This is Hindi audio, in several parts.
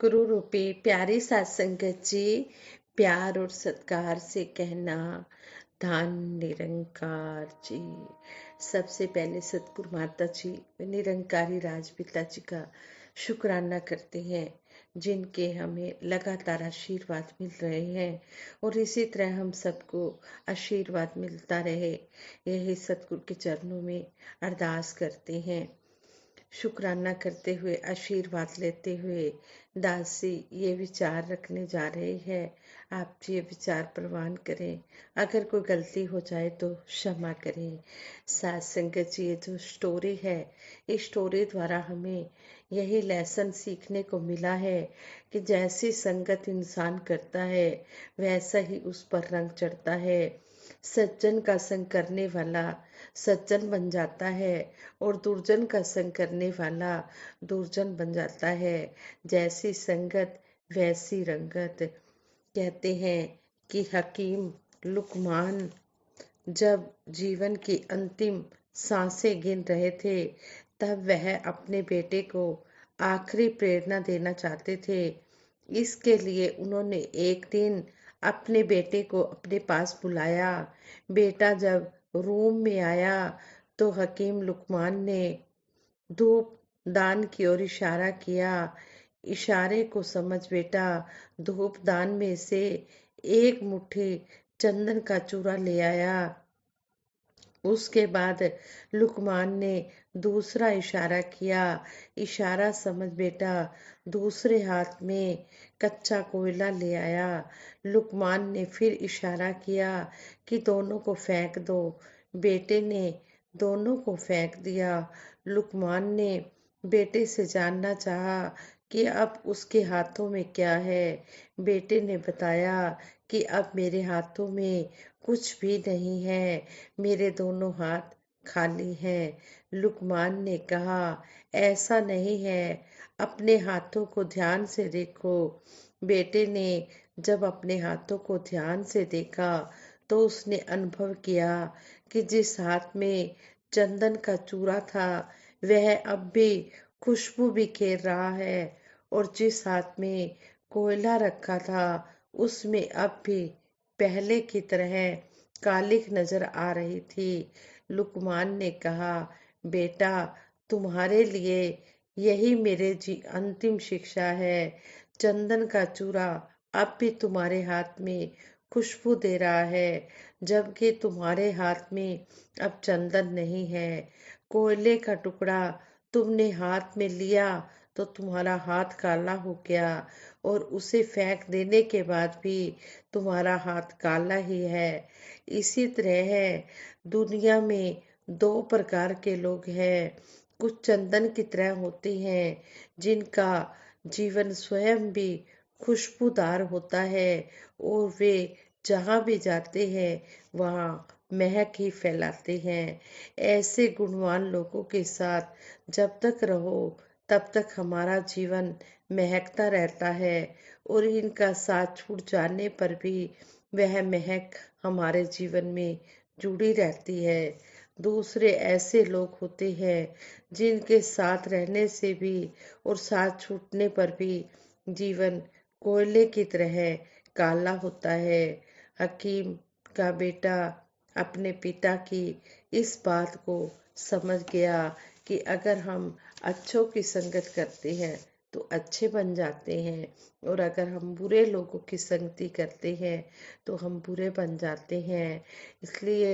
सतगुरु रूपी प्यारी सात संगत जी, प्यार और सत्कार से कहना धान निरंकार जी। सबसे पहले सतगुरु माता जी निरंकारी राजपिता जी का शुक्राना करते हैं, जिनके हमें लगातार आशीर्वाद मिल रहे हैं और इसी तरह हम सबको आशीर्वाद मिलता रहे, यही सतगुरु के चरणों में अरदास करते हैं। शुक्राना करते हुए, आशीर्वाद लेते हुए दासी ये विचार रखने जा रही है। आप ये विचार प्रवान करें, अगर कोई गलती हो जाए तो क्षमा करें। सात संगत जी, ये जो स्टोरी है, इस स्टोरी द्वारा हमें यही लेसन सीखने को मिला है कि जैसी संगत इंसान करता है वैसा ही उस पर रंग चढ़ता है। सज्जन का संग करने वाला सज्जन बन जाता है और दुर्जन का संग करने वाला दुर्जन बन जाता है। जैसी संगत वैसी रंगत। कहते हैं कि हकीम लुकमान जब जीवन की अंतिम सांसें गिन रहे थे, तब वह अपने बेटे को आखिरी प्रेरणा देना चाहते थे। इसके लिए उन्होंने एक दिन अपने बेटे को अपने पास बुलाया। बेटा जब रूम में आया तो हकीम लुकमान ने धूप दान की ओर इशारा किया। इशारे को समझ बेटा, धूप दान में से एक मुट्ठी चंदन का चूरा ले आया। उसके बाद लुकमान ने दूसरा इशारा किया। इशारा समझ बेटा, दूसरे हाथ में कच्चा कोयला ले आया। लुकमान ने फिर इशारा किया कि दोनों को फेंक दो। बेटे ने दोनों को फेंक दिया। लुकमान ने बेटे से जानना चाहा कि अब उसके हाथों में क्या है। बेटे ने बताया कि अब मेरे हाथों में कुछ भी नहीं है, मेरे दोनों हाथ खाली हैं। लुकमान ने कहा, ऐसा नहीं है, अपने हाथों को ध्यान से देखो। बेटे ने जब अपने हाथों को ध्यान से देखा तो उसने अनुभव किया कि जिस हाथ में चंदन का चूरा था वह अब भी खुशबू बिखेर रहा है और जिस हाथ में कोयला रखा था उसमें अब भी पहले की तरह कालिक नजर आ रही थी। लुकमान ने कहा, बेटा तुम्हारे लिए यही मेरे अंतिम शिक्षा है। चंदन का चूरा अब भी तुम्हारे हाथ में खुशबू दे रहा है, जबकि तुम्हारे हाथ में अब चंदन नहीं है। कोयले का टुकड़ा तुमने हाथ में लिया तो तुम्हारा हाथ काला हो गया और उसे फेंक देने के बाद भी तुम्हारा हाथ काला ही है। इसी तरह है, दुनिया में दो प्रकार के लोग हैं। कुछ चंदन की तरह होते हैं जिनका जीवन स्वयं भी खुशबूदार होता है और वे जहाँ भी जाते हैं वहाँ महक ही फैलाते हैं। ऐसे गुणवान लोगों के साथ जब तक रहो तब तक हमारा जीवन महकता रहता है और इनका साथ छूट जाने पर भी वह महक हमारे जीवन में जुड़ी रहती है। दूसरे ऐसे लोग होते हैं जिनके साथ रहने से भी और साथ छूटने पर भी जीवन कोयले की तरह काला होता है। हकीम का बेटा अपने पिता की इस बात को समझ गया कि अगर हम अच्छों की संगत करते हैं तो अच्छे बन जाते हैं और अगर हम बुरे लोगों की संगति करते हैं तो हम बुरे बन जाते हैं। इसलिए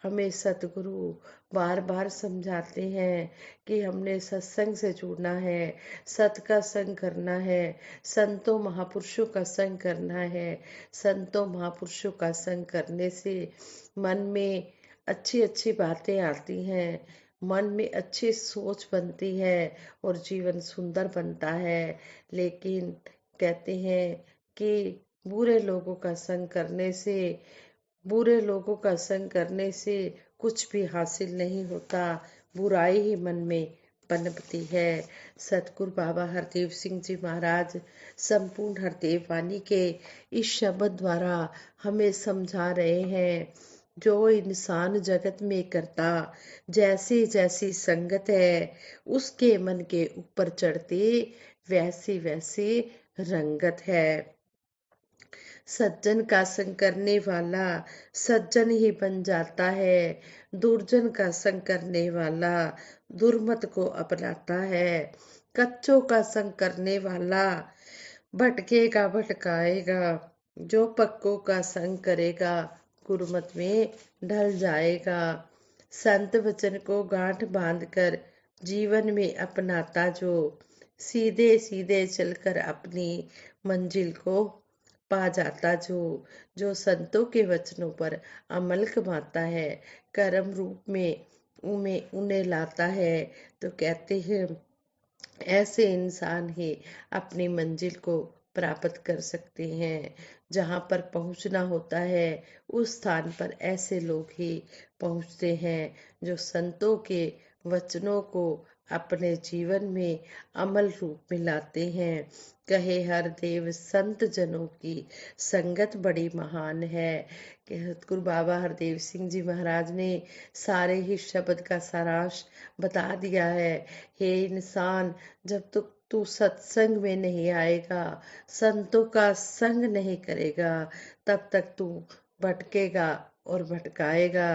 हमें सतगुरु बार बार समझाते हैं कि हमने सत्संग से जुड़ना है, सत का संग करना है, संतों महापुरुषों का संग करना है। संतों महापुरुषों का संग करने से मन में अच्छी अच्छी बातें आती हैं, मन में अच्छी सोच बनती है और जीवन सुंदर बनता है। लेकिन कहते हैं कि बुरे लोगों का संग करने से बुरे लोगों का संग करने से कुछ भी हासिल नहीं होता, बुराई ही मन में पनपती है। सतगुरु बाबा हरदेव सिंह जी महाराज संपूर्ण हरदेव वाणी के इस शब्द द्वारा हमें समझा रहे हैं, जो इंसान जगत में करता जैसी जैसी संगत है उसके मन के ऊपर चढ़ती वैसी वैसी रंगत है। सज्जन का संग करने वाला सज्जन ही बन जाता है, दुर्जन का संग करने वाला दुर्मत को अपनाता है। कच्चों का संग करने वाला भटकेगा भटकाएगा, जो पक्कों का संग करेगा गुरुमत में ढल जाएगा। संत वचन को गांठ बांधकर जीवन में अपनाता जो, सीधे सीधे चलकर अपनी मंजिल को पा जाता जो। जो संतों के वचनों पर अमल कमाता है, कर्म रूप में उन्हें लाता है, तो कहते हैं ऐसे इंसान ही अपनी मंजिल को प्राप्त कर सकते हैं। जहाँ पर पहुँचना होता है उस स्थान पर ऐसे लोग ही पहुँचते हैं जो संतों के वचनों को अपने जीवन में अमल रूप में लाते हैं। कहे हर देव संत जनों की संगत बड़ी महान है। कि गुरु बाबा हरदेव सिंह जी महाराज ने सारे ही शब्द का सारांश बता दिया है। हे इंसान, जब तक तू सत्संग में नहीं आएगा, संतों का संग नहीं करेगा, तब तक तू भटकेगा और भटकाएगा।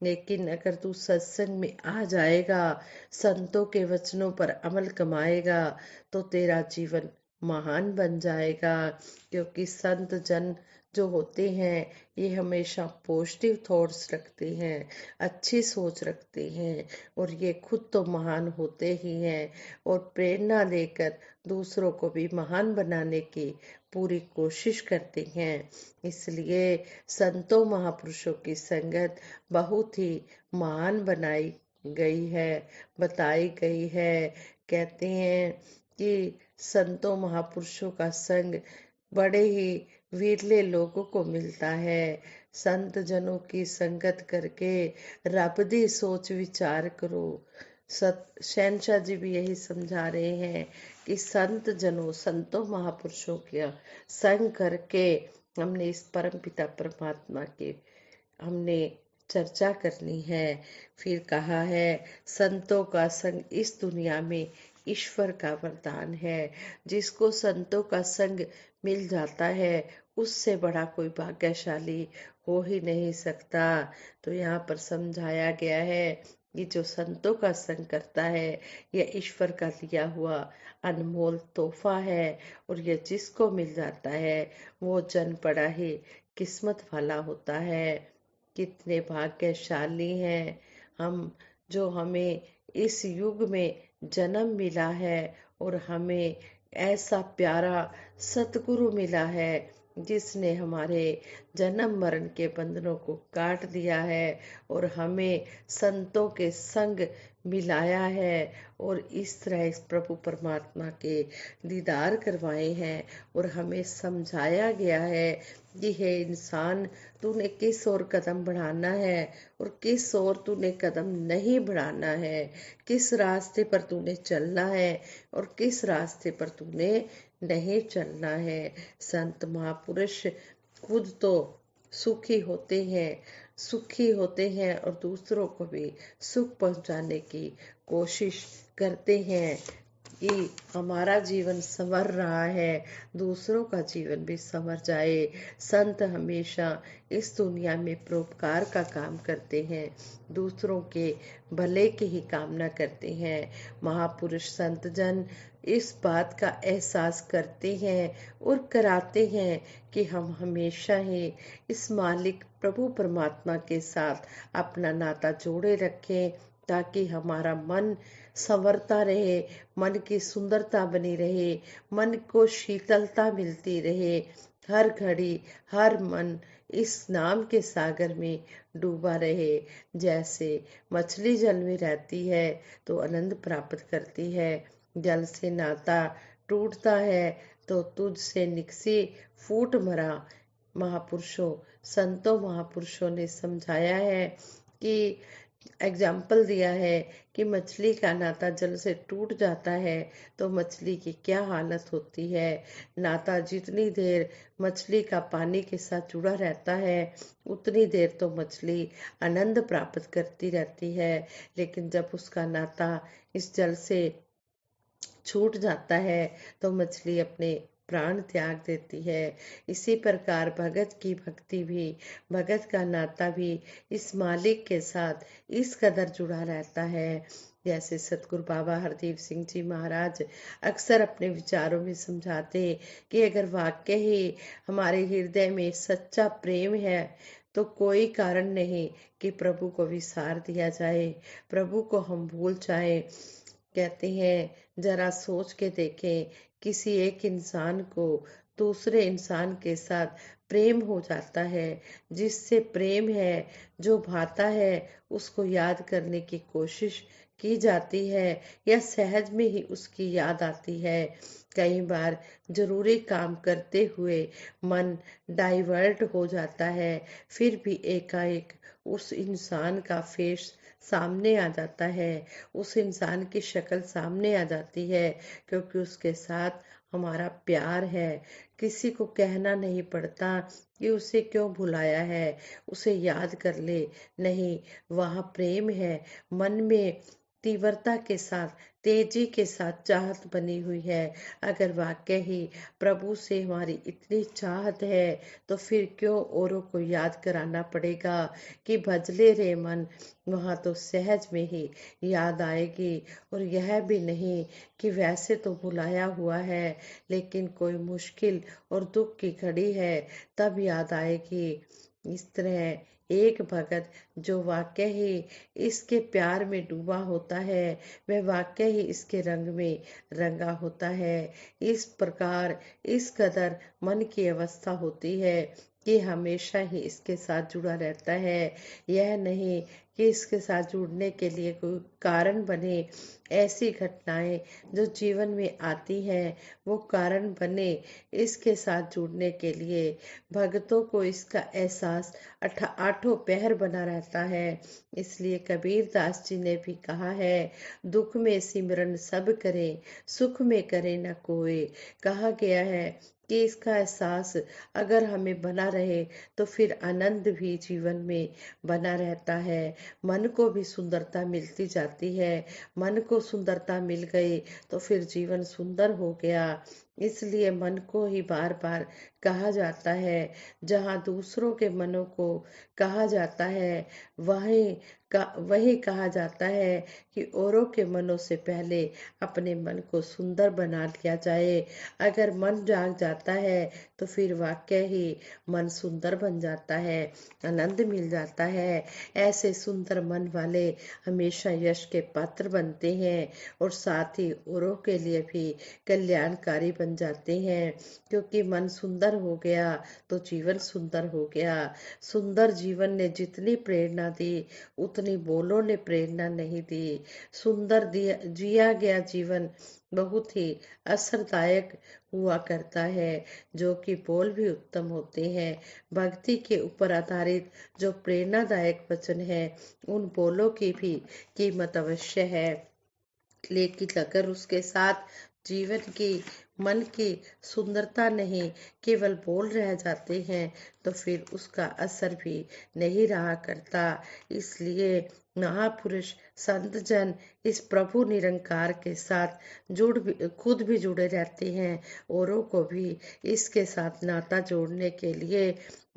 लेकिन अगर तू सत्संग में आ जाएगा, संतों के वचनों पर अमल कमाएगा, तो तेरा जीवन महान बन जाएगा। क्योंकि संत जन जो होते हैं ये हमेशा पॉजिटिव थॉट्स रखते हैं, अच्छी सोच रखते हैं, और ये खुद तो महान होते ही हैं और प्रेरणा देकर दूसरों को भी महान बनाने की पूरी कोशिश करते हैं। इसलिए संतों महापुरुषों की संगत बहुत ही महान बनाई गई है, बताई गई है। कहते हैं कि संतों महापुरुषों का संग बड़े ही विरले लोगों को मिलता है। संत जनों की संगत करके रब दी सोच विचार करो। शहनशाह जी भी यही समझा रहे हैं कि संत जनों संतों महापुरुषों का संग करके हमने इस परम पिता परमात्मा के हमने चर्चा करनी है। फिर कहा है संतों का संग इस दुनिया में ईश्वर का वरदान है। जिसको संतों का संग मिल जाता है उससे बड़ा कोई भाग्यशाली हो ही नहीं सकता। तो यहाँ पर समझाया गया है कि जो संतों का संग करता है यह ईश्वर का दिया हुआ अनमोल तोहफा है, और यह जिसको मिल जाता है वो जन बड़ा ही किस्मत वाला होता है। कितने भाग्यशाली हैं हम, जो हमें इस युग में जन्म मिला है और हमें ऐसा प्यारा सतगुरु मिला है जिसने हमारे जन्म मरण के बंधनों को काट दिया है और हमें संतों के संग मिलाया है, और इस तरह इस प्रभु परमात्मा के दीदार करवाए हैं। और हमें समझाया गया है कि हे इंसान, तूने किस ओर कदम बढ़ाना है और किस ओर तूने कदम नहीं बढ़ाना है, किस रास्ते पर तूने चलना है और किस रास्ते पर तूने नहीं चलना है। संत महापुरुष खुद तो सुखी होते हैं, सुखी होते हैं और दूसरों को भी सुख पहुंचाने की कोशिश करते हैं कि हमारा जीवन संवर रहा है, दूसरों का जीवन भी संवर जाए। संत हमेशा इस दुनिया में परोपकार का काम करते हैं, दूसरों के भले की ही कामना करते हैं। महापुरुष संत जन इस बात का एहसास करते हैं और कराते हैं कि हम हमेशा ही इस मालिक प्रभु परमात्मा के साथ अपना नाता जोड़े रखें, ताकि हमारा मन संवरता रहे, मन की सुंदरता बनी रहे, मन को शीतलता मिलती रहे। हर घड़ी हर मन इस नाम के सागर में डूबा रहे। जैसे मछली जल में रहती है तो आनंद प्राप्त करती है, जल से नाता टूटता है तो तुझ से निकसी फूट मरा। महापुरुषों संतों महापुरुषों ने समझाया है कि एग्जाम्पल दिया है कि मछली का नाता जल से टूट जाता है तो मछली की क्या हालत होती है। नाता जितनी देर मछली का पानी के साथ जुड़ा रहता है उतनी देर तो मछली आनंद प्राप्त करती रहती है, लेकिन जब उसका नाता इस जल से छूट जाता है तो मछली अपने प्राण त्याग देती है। इसी प्रकार भगत की भक्ति भी, भगत का नाता भी इस मालिक के साथ इस कदर जुड़ा रहता है। जैसे सतगुरु बाबा हरदीप सिंह जी महाराज अक्सर अपने विचारों में समझाते कि अगर वाकई ही हमारे हृदय में सच्चा प्रेम है तो कोई कारण नहीं कि प्रभु को विसार दिया जाए, प्रभु को हम भूल जाए। कहते हैं जरा सोच के देखें, किसी एक इंसान को दूसरे इंसान के साथ प्रेम हो जाता है, जिससे प्रेम है, जो भाता है, उसको याद करने की कोशिश की जाती है या सहज में ही उसकी याद आती है। कई बार जरूरी काम करते हुए मन डाइवर्ट हो जाता है, फिर भी एकाएक उस इंसान का फेस सामने आ जाता है, उस इंसान की शक्ल सामने आ जाती है, क्योंकि उसके साथ हमारा प्यार है। किसी को कहना नहीं पड़ता कि उसे क्यों भुलाया है, उसे याद कर ले। नहीं, वहाँ प्रेम है, मन में तीव्रता के साथ, तेजी के साथ चाहत बनी हुई है। अगर वाकई ही प्रभु से हमारी इतनी चाहत है तो फिर क्यों औरों को याद कराना पड़ेगा कि भजले रे मन, वहाँ तो सहज में ही याद आएगी। और यह भी नहीं कि वैसे तो बुलाया हुआ है, लेकिन कोई मुश्किल और दुख की घड़ी है तब याद आएगी। इस तरह एक भगत जो वाकई ही इसके प्यार में डूबा होता है, वह वाकई ही इसके रंग में रंगा होता है। इस प्रकार इस कदर मन की अवस्था होती है कि हमेशा ही इसके साथ जुड़ा रहता है। यह नहीं कि इसके साथ जुड़ने के लिए कोई कारण बने। ऐसी घटनाएं जो जीवन में आती हैं वो कारण बने इसके साथ जुड़ने के लिए। भक्तों को इसका एहसास आठों पहर बना रहता है। इसलिए कबीर दास जी ने भी कहा है, दुख में सिमरन सब करें, सुख में करे न कोई। कहा गया है कि इसका एहसास अगर हमें बना रहे तो फिर आनंद भी जीवन में बना रहता है। मन को भी सुंदरता मिलती जाती है। मन को सुंदरता मिल गई तो फिर जीवन सुंदर हो गया। इसलिए मन को ही बार बार कहा जाता है, जहाँ दूसरों के मनों को कहा जाता है वही कहा जाता है कि औरों के मनों से पहले अपने मन को सुंदर बना लिया जाए। अगर मन जाग जाता है तो फिर वाकई ही मन सुंदर बन जाता है, आनंद मिल जाता है। ऐसे सुंदर मन वाले हमेशा यश के पात्र बनते हैं और साथ ही औरों के लिए भी कल्याणकारी बन जाते हैं, क्योंकि मन सुंदर हो गया तो जीवन सुंदर हो गया। सुंदर जीवन ने जितनी प्रेरणा दी उतनी बोलों ने प्रेरणा नहीं दी। सुंदर जिया गया जीवन बहुत ही असरदायक हुआ करता है, जो कि बोल भी उत्तम होते हैं। भक्ति के ऊपर आधारित जो प्रेरणादायक वचन है, उन बोलों की भी कीमत अवश्य है, लेकिन अगर उसके साथ जीवन की, मन की सुंदरता नहीं, केवल बोल रह जाते हैं तो फिर उसका असर भी नहीं रहा करता। इसलिए महापुरुष संत जन इस प्रभु निरंकार के साथ खुद भी जुड़े रहते हैं, औरों को भी इसके साथ नाता जोड़ने के लिए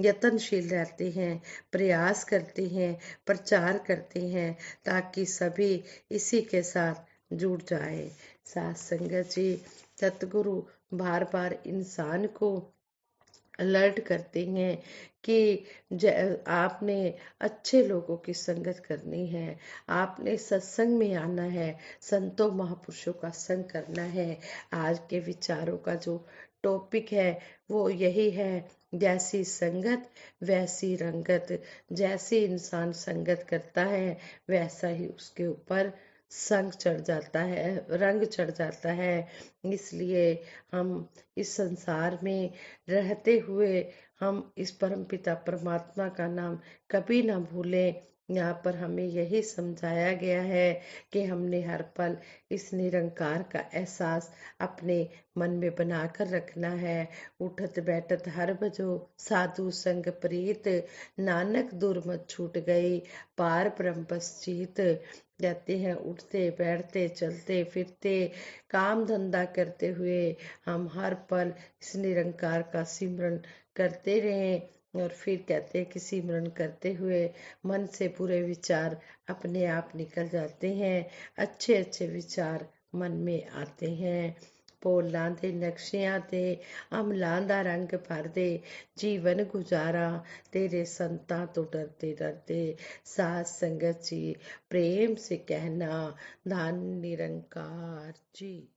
यत्नशील रहते हैं, प्रयास करते हैं, प्रचार करते हैं, ताकि सभी इसी के साथ जुड़ जाए। साथ संगत जी, सतगुरु बार बार इंसान को अलर्ट करते हैं कि आपने अच्छे लोगों की संगत करनी है, आपने सत्संग में आना है, संतों महापुरुषों का संग करना है। आज के विचारों का जो टॉपिक है वो यही है, जैसी संगत वैसी रंगत। जैसी इंसान संगत करता है वैसा ही उसके ऊपर संग चढ़ जाता है, रंग चढ़ जाता है। इसलिए हम इस संसार में रहते हुए हम इस परमपिता परमात्मा का नाम कभी ना भूलें। यहाँ पर हमें यही समझाया गया है कि हमने हर पल इस निरंकार का एहसास अपने मन में बनाकर रखना है। उठत बैठत हर बजो साधु संग प्रीत, नानक दूर मत छूट गई, पार ब्रह्म बस जीत। जाते हैं, उठते बैठते चलते फिरते काम धंधा करते हुए हम हर पल इस निरंकार का सिमरन करते रहें। और फिर कहते हैं कि सिमरन करते हुए मन से बुरे विचार अपने आप निकल जाते हैं, अच्छे अच्छे विचार मन में आते हैं। पोलां दे नक्शियां ते अमलां दा रंग भरदे, जीवन गुजारा तेरे संतां तो डरते डरते। साथ संगत जी, प्रेम से कहना, धन निरंकार जी।